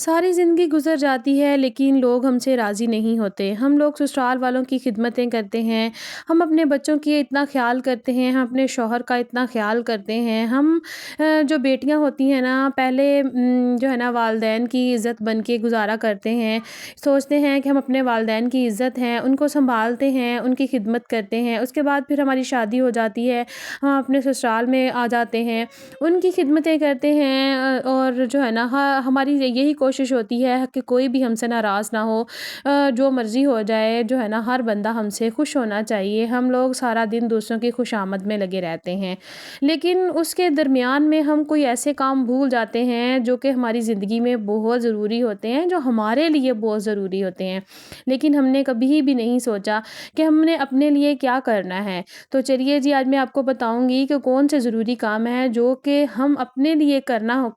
सारी ज़िंदगी गुज़र जाती है लेकिन लोग हमसे राज़ी नहीं होते। हम लोग ससुराल वालों की खिदमतें करते हैं, हम अपने बच्चों की इतना ख़्याल करते हैं, हम अपने शौहर का इतना ख़्याल करते हैं। हम जो बेटियाँ होती हैं ना पहले जो है ना वालदैन की इज़्ज़त बन के गुज़ारा करते हैं। सोचते हैं कि हम अपने वालदैन की इज़्ज़त हैं, उनको सँभालते हैं, उनकी खिदमत करते हैं। उसके बाद फिर हमारी शादी हो जाती है, हम अपने ससुराल में आ जाते हैं, उनकी खिदमतें करते हैं और जो है ना हमारी यही कोशिश होती है कि कोई भी हमसे नाराज़ ना हो। जो मर्ज़ी हो जाए जो है ना हर बंदा हमसे खुश होना चाहिए। हम लोग सारा दिन दूसरों की खुशामद में लगे रहते हैं। लेकिन उसके दरमियान में हम कोई ऐसे काम भूल जाते हैं जो कि हमारी ज़िंदगी में बहुत ज़रूरी होते हैं, जो हमारे लिए बहुत ज़रूरी होते हैं। लेकिन हमने कभी भी नहीं सोचा कि हमने अपने लिए क्या करना है। तो चलिए जी आज मैं आपको बताऊँगी कि कौन से ज़रूरी काम हैं जो कि हम अपने लिए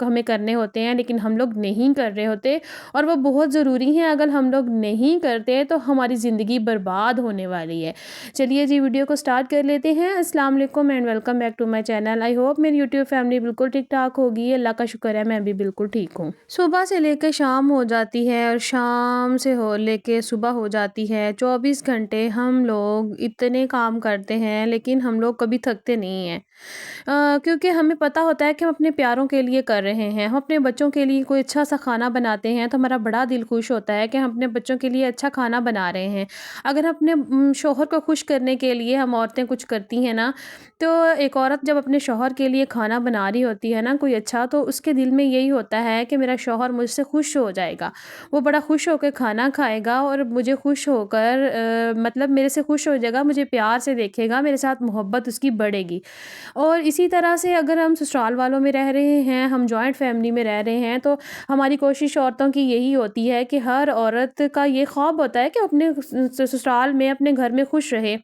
हमें करने होते हैं लेकिन हम लोग नहीं कर रहे होते और वो बहुत ज़रूरी हैं। अगर हम लोग नहीं करते तो हमारी ज़िंदगी बर्बाद होने वाली है। चलिए जी वीडियो को स्टार्ट कर लेते हैं। अस्सलाम वालेकुम and welcome back to my channel. I hope मेरी यूट्यूब फैमिली बिल्कुल ठीक-ठाक होगी। अल्लाह का शुक्र है मैं भी बिल्कुल ठीक हूँ। सुबह से लेके शाम हो जाती है और शाम से हो लेके सुबह हो जाती है। 24 घंटे हम लोग इतने काम करते हैं लेकिन हम लोग कभी थकते नहीं हैं। क्योंकि हमें पता होता है कि हम अपने प्यारों के लिए कर रहे हैं। हम अपने बच्चों के लिए कोई अच्छा-सा खाना बनाते हैं तो हमारा बड़ा दिल खुश होता है कि हम अपने बच्चों के लिए अच्छा खाना बना रहे हैं। अगर अपने शौहर को खुश करने के लिए हम औरतें कुछ करती हैं ना, तो एक औरत जब अपने शौहर के लिए खाना बना रही होती है ना कोई अच्छा, तो उसके दिल में यही होता है कि मेरा शौहर मुझसे खुश हो जाएगा। वो बड़ा खुश होकर खाना खाएगा और मुझे खुश होकर मतलब मेरे से खुश हो जाएगा, मुझे प्यार से देखेगा, मेरे साथ मोहब्बत उसकी बढ़ेगी। और इसी तरह से अगर हम ससुराल वालों में रह रहे हैं, हम जॉइंट फैमिली में रह रहे हैं, तो हमारी कोशिश औरतों की यही होती है कि हर औरत का ये ख्वाब होता है कि अपने ससुराल में, अपने घर में खुश रहे।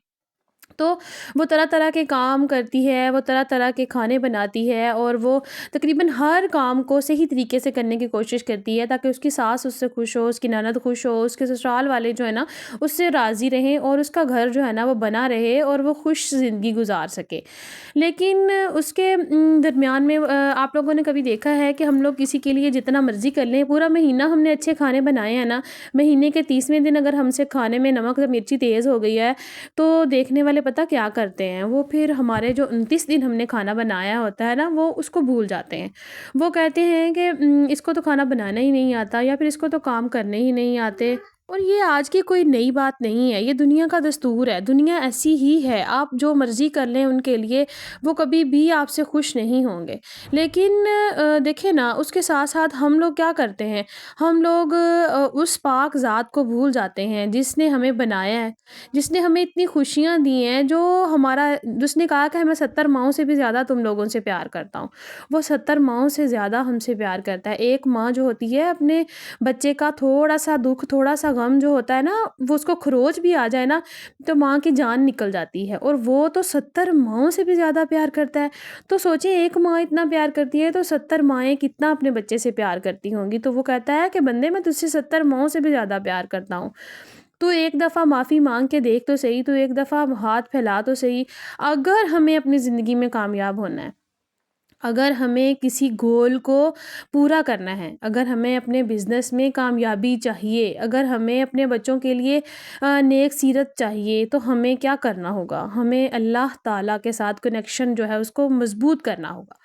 तो वो तरह-तरह के काम करती है, वो तरह-तरह के खाने बनाती है और वो तकरीबन हर काम को सही तरीके से करने की कोशिश करती है ताकि उसकी सास उससे खुश हो, उसकी ननद खुश हो, उसके ससुराल वाले जो है ना उससे राज़ी रहें और उसका घर जो है ना वो बना रहे और वो खुश ज़िंदगी गुज़ार सके। लेकिन उसके दरमियान में आप लोगों ने कभी देखा है कि हम लोग किसी के लिए जितना मर्ज़ी कर लें, पूरा महीना हमने अच्छे खाने बनाए हैं ना, महीने के 30वें दिन अगर हमसे खाने में नमक या मिर्ची तेज़ हो गई है, तो देखने वाले पता क्या करते हैं, वो फिर हमारे जो 29 दिन हमने खाना बनाया होता है ना, वो उसको भूल जाते हैं। वो कहते हैं कि इसको तो खाना बनाना ही नहीं आता या फिर इसको तो काम करने ही नहीं आते। और ये आज की कोई नई बात नहीं है, ये दुनिया का दस्तूर है, दुनिया ऐसी ही है। आप जो मर्ज़ी कर लें उनके लिए, वो कभी भी आपसे खुश नहीं होंगे। लेकिन देखिए ना उसके साथ-साथ हम लोग क्या करते हैं, हम लोग उस पाक ज़ात को भूल जाते हैं जिसने हमें बनाया है, जिसने हमें इतनी खुशियाँ दी हैं, जिसने कहा कि मैं 70 माँओं से भी ज़्यादा तुम लोगों से प्यार करता हूँ। वो 70 माँओं से ज़्यादा हमसे प्यार करता है। एक माँ जो होती है अपने बच्चे का थोड़ा-सा दुःख, थोड़ा-सा गम जो होता है ना, वो उसको खरोच भी आ जाए ना, तो माँ की जान निकल जाती है और वो तो 70 माँओं से भी ज़्यादा प्यार करता है। तो सोचिए एक माँ इतना प्यार करती है तो 70 माँएँ कितना अपने बच्चे से प्यार करती होंगी। तो वो कहता है कि बंदे मैं तुझसे 70 माँओं से भी ज़्यादा प्यार करता हूँ। तू एक दफ़ा माफ़ी माँग के देख तो सही, तू एक दफ़ा हाथ फैला तो सही। अगर हमें अपनी ज़िंदगी में कामयाब होना है, अगर हमें किसी गोल को पूरा करना है, अगर हमें अपने बिज़नेस में कामयाबी चाहिए, अगर हमें अपने बच्चों के लिए नेक सीरत चाहिए, तो हमें क्या करना होगा? हमें अल्लाह ताला के साथ कनेक्शन जो है उसको मज़बूत करना होगा।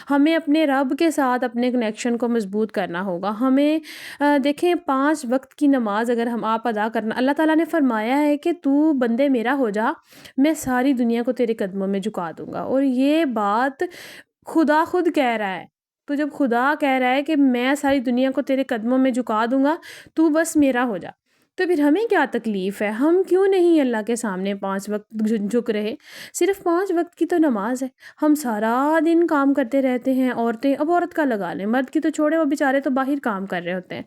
हमें अपने रब के साथ अपने कनेक्शन को मज़बूत करना होगा। हमें देखें 5 वक़्त की नमाज़ अगर हम आप अदा करना, अल्लाह ताला ने फ़रमाया है कि तू बंदे मेरा हो जा, मैं सारी दुनिया को तेरे कदमों में झुका दूँगा। और ये बात खुदा खुद कह रहा है। तो जब खुदा कह रहा है कि मैं सारी दुनिया को तेरे कदमों में झुका दूँगा, तू बस मेरा हो जा। तो फिर हमें क्या तकलीफ़ है? हम क्यों नहीं अल्लाह के सामने 5 वक़्त झुक रहे? सिर्फ़ 5 वक़्त की तो नमाज़ है। हम सारा दिन काम करते रहते हैं औरतें, अब औरत का लगा लें, मर्द की तो छोड़ें, वो बेचारे तो बाहर काम कर रहे होते हैं।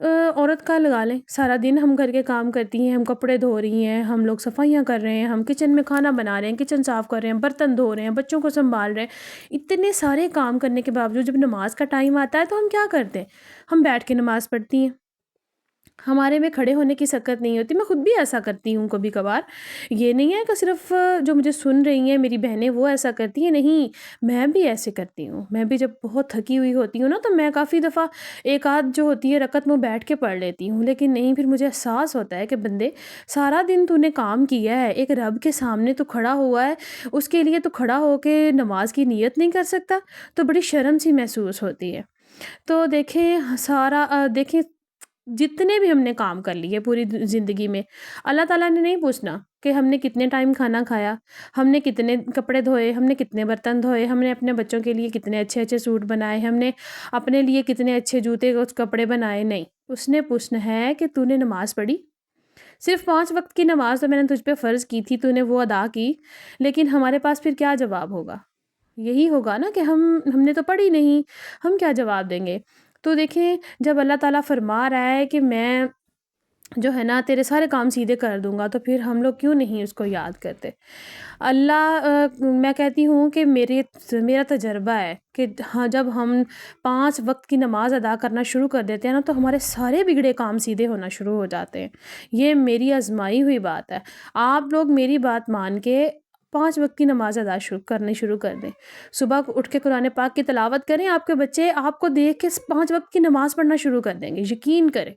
औरत का लगा लें, सारा दिन हम घर के काम करती हैं, हम कपड़े धो रही हैं, हम लोग सफाइयाँ कर रहे हैं, हम किचन में खाना बना रहे हैं, किचन साफ़ कर रहे हैं, बर्तन धो रहे हैं, बच्चों को सँभाल रहे हैं। इतने सारे काम करने के बावजूद जब नमाज़ का टाइम आता है तो हम क्या करते हैं? हम बैठ के नमाज़ पढ़ती हैं। ہمارے میں کھڑے ہونے کی سکت نہیں ہوتی. میں خود بھی ایسا کرتی ہوں کبھی کبھار. یہ نہیں ہے کہ صرف جو مجھے سن رہی ہیں میری بہنیں وہ ایسا کرتی ہیں، نہیں، میں بھی ایسے کرتی ہوں. میں بھی جب بہت تھکی ہوئی ہوتی ہوں نا تو میں کافی دفعہ ایک آدھ جو ہوتی ہے رکعت میں بیٹھ کے پڑھ لیتی ہوں. لیکن نہیں، پھر مجھے احساس ہوتا ہے کہ بندے، سارا دن تو نے کام کیا ہے، ایک رب کے سامنے تو کھڑا ہوا ہے، اس کے لیے تو کھڑا ہو کے نماز کی نیت نہیں کر سکتا. تو بڑی شرم سی محسوس ہوتی ہے. تو دیکھیں دیکھیں جتنے بھی ہم نے کام کر لیے پوری زندگی میں، اللہ تعالیٰ نے نہیں پوچھنا کہ ہم نے کتنے ٹائم کھانا کھایا، ہم نے کتنے کپڑے دھوئے، ہم نے کتنے برتن دھوئے، ہم نے اپنے بچوں کے لیے کتنے اچھے اچھے سوٹ بنائے، ہم نے اپنے لیے کتنے اچھے جوتے اور کپڑے بنائے. نہیں، اس نے پوچھنا ہے کہ تو نے نماز پڑھی. صرف 5 وقت کی نماز تو میں نے تجھ پہ فرض کی تھی، تو نے وہ ادا کی، لیکن ہمارے پاس پھر کیا جواب ہوگا؟ یہی ہوگا نا کہ ہم نے تو پڑھی نہیں، ہم کیا جواب دیں گے؟ تو دیکھیں، جب اللہ تعالیٰ فرما رہا ہے کہ میں جو ہے نا تیرے سارے کام سیدھے کر دوں گا، تو پھر ہم لوگ کیوں نہیں اس کو یاد کرتے؟ میں کہتی ہوں کہ میرا تجربہ ہے کہ ہاں، جب ہم 5 وقت کی نماز ادا کرنا شروع کر دیتے ہیں نا تو ہمارے سارے بگڑے کام سیدھے ہونا شروع ہو جاتے ہیں. یہ میری آزمائی ہوئی بات ہے. آپ لوگ میری بات مان کے 5 وقت کی نماز ادا کرنی شروع کر دیں. صبح کو اٹھ کے قرآن پاک کی تلاوت کریں، آپ کے بچے آپ کو دیکھ کے 5 وقت کی نماز پڑھنا شروع کر دیں گے. یقین کریں،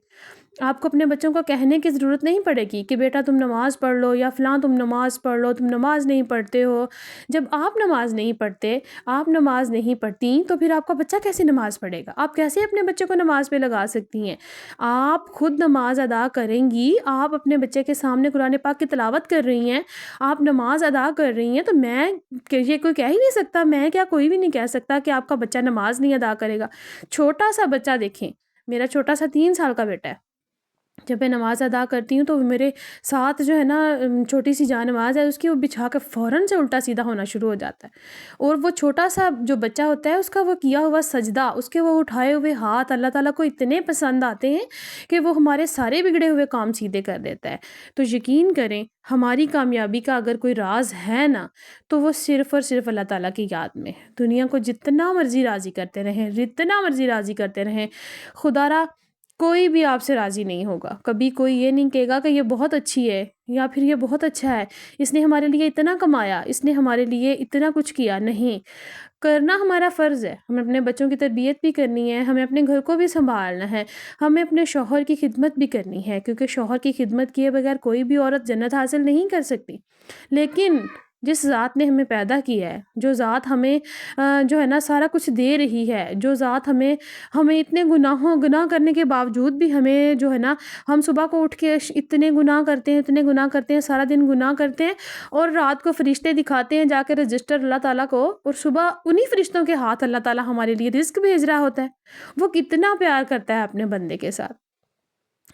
آپ کو اپنے بچوں کو کہنے کی ضرورت نہیں پڑے گی کہ بیٹا تم نماز پڑھ لو، یا فلاں تم نماز پڑھ لو، تم نماز نہیں پڑھتے ہو. جب آپ نماز نہیں پڑھتے، آپ نماز نہیں پڑھتی، تو پھر آپ کا بچہ کیسے نماز پڑھے گا؟ آپ کیسے اپنے بچے کو نماز پہ لگا سکتی ہیں؟ آپ خود نماز ادا کریں گی، آپ اپنے بچے کے سامنے قرآن پاک کی تلاوت کر رہی ہیں، آپ نماز ادا کر رہی ہیں، تو یہ کوئی کہہ ہی نہیں سکتا، میں کیا، کوئی بھی نہیں کہہ سکتا کہ آپ کا بچہ نماز نہیں ادا کرے گا. چھوٹا سا بچہ دیکھیں، میرا چھوٹا سا 3 سال کا بیٹا ہے. جب میں نماز ادا کرتی ہوں تو میرے ساتھ جو ہے نا چھوٹی سی جان نماز ہے اس کی، وہ بچھا کے فوراً سے الٹا سیدھا ہونا شروع ہو جاتا ہے. اور وہ چھوٹا سا جو بچہ ہوتا ہے، اس کا وہ کیا ہوا سجدہ، اس کے وہ اٹھائے ہوئے ہاتھ اللہ تعالیٰ کو اتنے پسند آتے ہیں کہ وہ ہمارے سارے بگڑے ہوئے کام سیدھے کر دیتا ہے. تو یقین کریں، ہماری کامیابی کا اگر کوئی راز ہے نا تو وہ صرف اور صرف اللہ تعالیٰ کی یاد میں. دنیا کو جتنا مرضی راضی کرتے رہیں، جتنا مرضی راضی کرتے رہیں، خدا را کوئی بھی آپ سے راضی نہیں ہوگا. کبھی کوئی یہ نہیں کہے گا کہ یہ بہت اچھی ہے یا پھر یہ بہت اچھا ہے، اس نے ہمارے لیے اتنا کمایا، اس نے ہمارے لیے اتنا کچھ کیا. نہیں، کرنا ہمارا فرض ہے. ہمیں اپنے بچوں کی تربیت بھی کرنی ہے، ہمیں اپنے گھر کو بھی سنبھالنا ہے، ہمیں اپنے شوہر کی خدمت بھی کرنی ہے، کیونکہ شوہر کی خدمت کیے بغیر کوئی بھی عورت جنت حاصل نہیں کر سکتی. لیکن جس ذات نے ہمیں پیدا کیا ہے، جو ذات ہمیں جو ہے نا سارا کچھ دے رہی ہے، جو ذات ہمیں اتنے گناہ کرنے کے باوجود بھی ہمیں جو ہے نا، ہم صبح کو اٹھ کے اتنے گناہ کرتے ہیں، سارا دن گناہ کرتے ہیں، اور رات کو فرشتے دکھاتے ہیں جا کے رجسٹر اللہ تعالیٰ کو، اور صبح انہی فرشتوں کے ہاتھ اللہ تعالیٰ ہمارے لیے رزق بھیج رہا ہوتا ہے. وہ کتنا پیار کرتا ہے اپنے بندے کے ساتھ.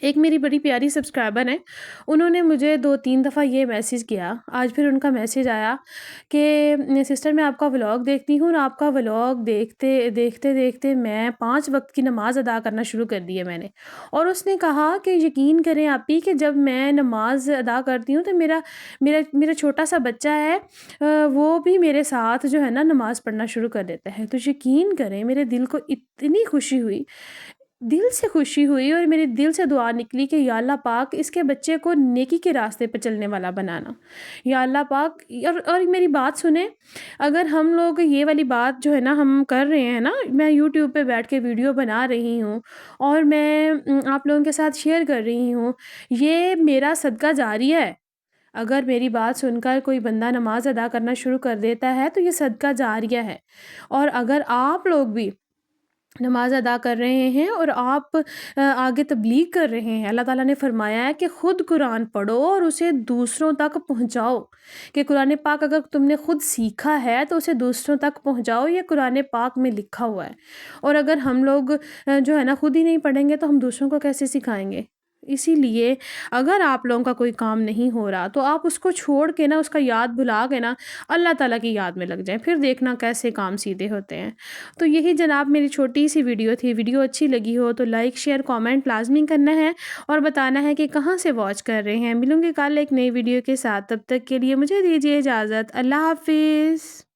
ایک میری بڑی پیاری سبسکرائبر ہیں، انہوں نے مجھے 2-3 دفعہ یہ میسیج کیا. آج پھر ان کا میسیج آیا کہ سسٹر میں آپ کا ولاگ دیکھتی ہوں، اور آپ کا ولاگ دیکھتے دیکھتے میں 5 وقت کی نماز ادا کرنا شروع کر دی ہے میں نے. اور اس نے کہا کہ یقین کریں آپ ہی کہ جب میں نماز ادا کرتی ہوں تو میرا چھوٹا سا بچہ ہے، وہ بھی میرے ساتھ جو ہے نا نماز پڑھنا شروع کر دیتا ہے. تو یقین کریں میرے دل کو اتنی خوشی ہوئی، دل سے خوشی ہوئی، اور میرے دل سے دعا نکلی کہ یا اللہ پاک اس کے بچے کو نیکی کے راستے پہ چلنے والا بنانا. یا اللہ پاک، اور میری بات سنیں، اگر ہم لوگ یہ والی بات جو ہے نا ہم کر رہے ہیں نا، میں یوٹیوب پہ بیٹھ کے ویڈیو بنا رہی ہوں اور میں آپ لوگوں کے ساتھ شیئر کر رہی ہوں، یہ میرا صدقہ جاریہ ہے. اگر میری بات سن کر کوئی بندہ نماز ادا کرنا شروع کر دیتا ہے تو یہ صدقہ جاریہ ہے. اور اگر آپ لوگ بھی نماز ادا کر رہے ہیں اور آپ آگے تبلیغ کر رہے ہیں، اللہ تعالیٰ نے فرمایا ہے کہ خود قرآن پڑھو اور اسے دوسروں تک پہنچاؤ. کہ قرآن پاک اگر تم نے خود سیکھا ہے تو اسے دوسروں تک پہنچاؤ، یہ قرآن پاک میں لکھا ہوا ہے. اور اگر ہم لوگ جو ہے نا خود ہی نہیں پڑھیں گے تو ہم دوسروں کو کیسے سکھائیں گے؟ اسی لیے اگر آپ لوگوں کا کوئی کام نہیں ہو رہا تو آپ اس کو چھوڑ کے نا، اس کا یاد بھلا کے نا اللہ تعالیٰ کی یاد میں لگ جائیں، پھر دیکھنا کیسے کام سیدھے ہوتے ہیں. تو یہی جناب میری چھوٹی سی ویڈیو تھی. ویڈیو اچھی لگی ہو تو لائک شیئر کامنٹ لازمی کرنا ہے، اور بتانا ہے کہ کہاں سے واچ کر رہے ہیں. ملوں گے کل ایک نئی ویڈیو کے ساتھ، تب تک کے لیے مجھے دیجیے اجازت. اللہ حافظ.